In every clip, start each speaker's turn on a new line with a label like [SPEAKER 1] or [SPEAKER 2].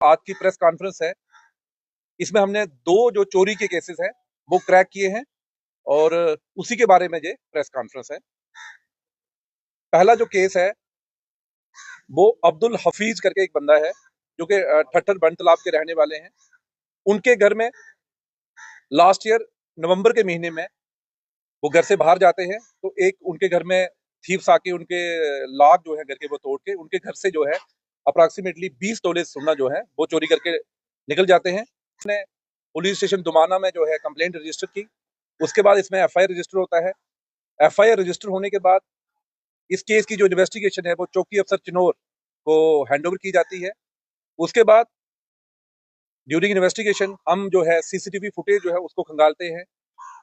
[SPEAKER 1] आज की press conference है, इसमें हमने 2 जो चोरी के केसेस हैं वो क्रैक किए हैं और उसी के बारे में ये प्रेस कॉन्फ्रेंस है। पहला जो केस है वो अब्दुल हफीज करके एक बंदा है जो कि ठट्टर बन तालाब के रहने वाले हैं। उनके घर में लास्ट ईयर नवंबर के महीने में वो घर से बाहर जाते हैं तो एक उनके घर में थीव्स आके उनके लॉक जो है घर के वो तोड़ के उनके घर से जो है अप्रॉक्सीमेटली 20 तोले सोना जो है वो चोरी करके निकल जाते हैं। उसने पुलिस स्टेशन दुमाना में जो है कंप्लेंट रजिस्टर की। उसके बाद इसमें एफआईआर रजिस्टर होता है। एफआईआर रजिस्टर होने के बाद इस केस की जो इन्वेस्टिगेशन है वो चौकी अफसर चिनौर को हैंडओवर की जाती है। उसके बाद ड्यूरिंग इन्वेस्टिगेशन हम जो है सीसीटीवी फुटेज जो है उसको खंगालते हैं,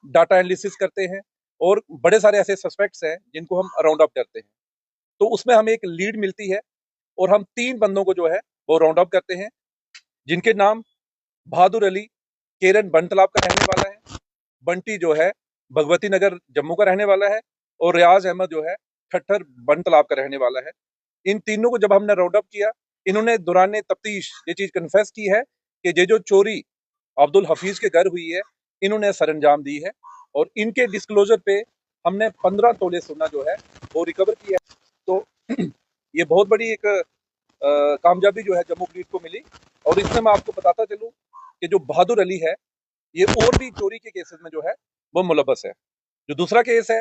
[SPEAKER 1] डाटा एनालिसिस करते हैं और बड़े सारे ऐसे सस्पेक्ट्स हैं जिनको हम राउंड अप करते हैं। तो उसमें हमें एक लीड मिलती है और हम 3 बंदों को जो है वो राउंड अप करते हैं, जिनके नाम बहादुर अली केरन बन तालाब का रहने वाला है, बंटी जो है भगवती नगर जम्मू का रहने वाला है और रियाज अहमद जो है ठट्ठर बन तालाब का रहने वाला है। इन तीनों को जब हमने राउंड अप किया, इन्होंने दौरान तफ्तीश ये चीज कन्फेस की है कि ये जो चोरी अब्दुल हफीज के घर हुई है इन्होंने सरंजाम दी है और इनके डिस्क्लोजर पे हमने 15 तोले सोना जो है वो रिकवर किया है। तो ये बहुत बड़ी एक कामयाबी जो है जम्मू पुलिस को मिली। और इसमें मैं आपको बताता चलूं कि जो बहादुर अली है ये और भी चोरी के केसेस में जो है वो मुलव्वस है। जो दूसरा केस है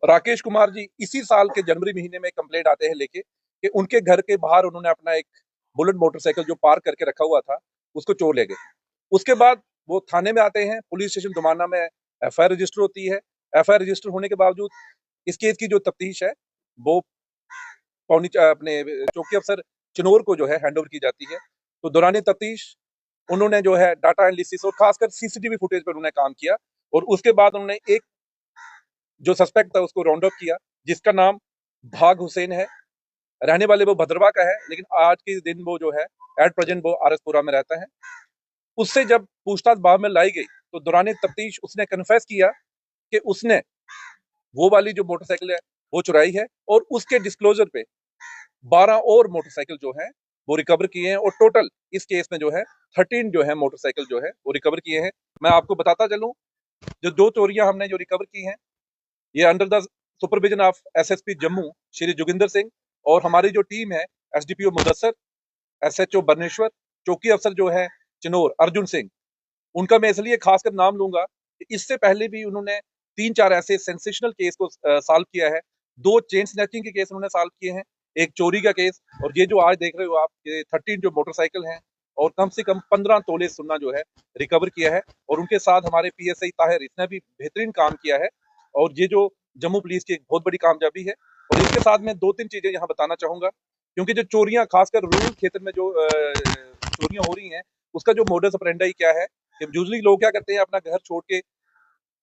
[SPEAKER 1] राकेश कुमार जी, इसी साल के जनवरी महीने में कंप्लेंट आते हैं लेके कि उनके घर के बाहर उन्होंने अपना एक बुलेट मोटरसाइकिल जो पार्क करके रखा हुआ था उसको चोर ले गए। उसके बाद वो थाने में आते हैं, पुलिस स्टेशन दुमाना में एफआईआर रजिस्टर होती है। एफआईआर रजिस्टर होने के बावजूद इस केस की जो तफ्तीश है वो अपने चौकी अफसर चिनौर को जो है हैंडओवर की जाती है। तो दौरान तफ्तीश उन्होंने जो है डाटा एनालिसिस और खासकर सीसीटीवी फुटेज पर उन्होंने काम किया और उसके बाद उन्होंने एक जो सस्पेक्ट था उसको राउंड अप किया, जिसका नाम भाग हुसैन है। रहने वाले वो भद्रवा का है, लेकिन आज के दिन वो जो है एट प्रेजेंट वो आरएसपुरा में रहता है। उससे जब पूछताछ बाद में लाई गई तो दौरान तफ्तीश उसने कन्फेस किया कि उसने वो वाली जो मोटरसाइकिल है वो चुराई है और उसके डिस्क्लोजर पे 12 और मोटरसाइकिल जो है वो रिकवर किए हैं और टोटल इस केस में जो है 13 जो है मोटरसाइकिल जो है वो रिकवर किए हैं। मैं आपको बताता चलूं, जो 2 चोरियां हमने जो रिकवर की हैं ये under the supervision of SSP Jammu Shri Joginder Singh और हमारी जो टीम है एसडीपीओ मुदस्सर, एसएचओ बरनेश्वर, चौकी अफसर जो है चिनौर अर्जुन सिंह, उनका मैं इसलिए खासकर नाम लूंगा कि इससे पहले भी उन्होंने 3-4 ऐसे सेंसेशनल केस को सॉल्व किया है। 2 चेन स्नैचिंग के केस उन्होंने सॉल्व किए हैं, एक चोरी का केस और ये जो आज देख रहे हो आप ये 13 जो मोटरसाइकिल हैं और कम से कम 15 तोले सोना जो है रिकवर किया है। और उनके साथ हमारे पीएसआई ताहिर, इसने भी बेहतरीन काम किया है और ये जो जम्मू पुलिस की एक बहुत बड़ी कामयाबी है। और इसके साथ मैं 2-3 चीजें यहाँ बताना चाहूंगा, क्योंकि जो चोरियां खासकर रूरल क्षेत्र में जो चोरियां हो रही हैं उसका जो मोडस ऑपरेंडी क्या है कि यूजुअली लोग क्या करते हैं अपना घर छोड़ के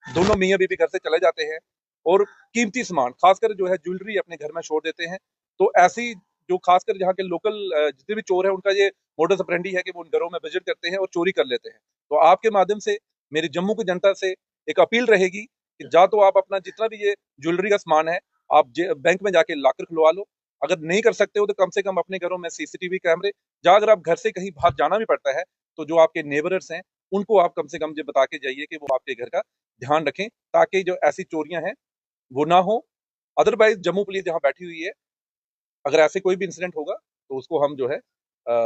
[SPEAKER 1] दोनों मियाँ बीवी घर से चले जाते हैं और कीमती सामान खासकर जो है ज्वेलरी अपने घर में छोड़ देते हैं। तो ऐसी जो खासकर जहाँ के लोकल जितने भी चोर हैं उनका ये मोडस ऑपरेंडी है कि वो उन घरों में विजिट करते हैं और चोरी कर लेते हैं। तो आपके माध्यम से मेरी जम्मू की जनता से एक अपील रहेगी कि जा तो आप अपना जितना भी ये ज्वेलरी का सामान है आप बैंक में जाके लॉकर खुलवा लो। अगर नहीं कर सकते हो तो कम से कम अपने घरों में सीसीटीवी कैमरे, या अगर आप घर से कहीं बाहर जाना भी पड़ता है तो जो आपके नेबरर्स हैं उनको आप कम से कम ये बता के जाइए कि वो आपके घर का ध्यान रखें, ताकि जो ऐसी चोरियां हैं वो ना हो। अदरवाइज जम्मू पुलिस जहाँ बैठी हुई है, अगर ऐसे कोई भी इंसिडेंट होगा तो उसको हम जो है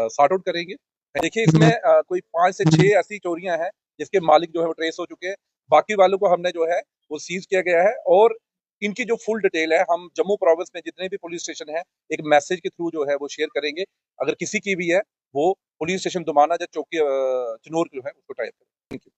[SPEAKER 1] सॉर्ट आउट करेंगे। देखिए इसमें कोई 5 से 6 ऐसी चोरियां हैं जिसके मालिक जो है वो ट्रेस हो चुके हैं। बाकी वालों को हमने जो है वो सीज किया गया है और इनकी जो फुल डिटेल है हम जम्मू प्रोविंस में जितने भी पुलिस स्टेशन है एक मैसेज के थ्रू जो है वो शेयर करेंगे। अगर किसी की भी है वो पुलिस स्टेशन दुमाना या चौकी चिनौर जो है उसको टाइप करें। Thank you.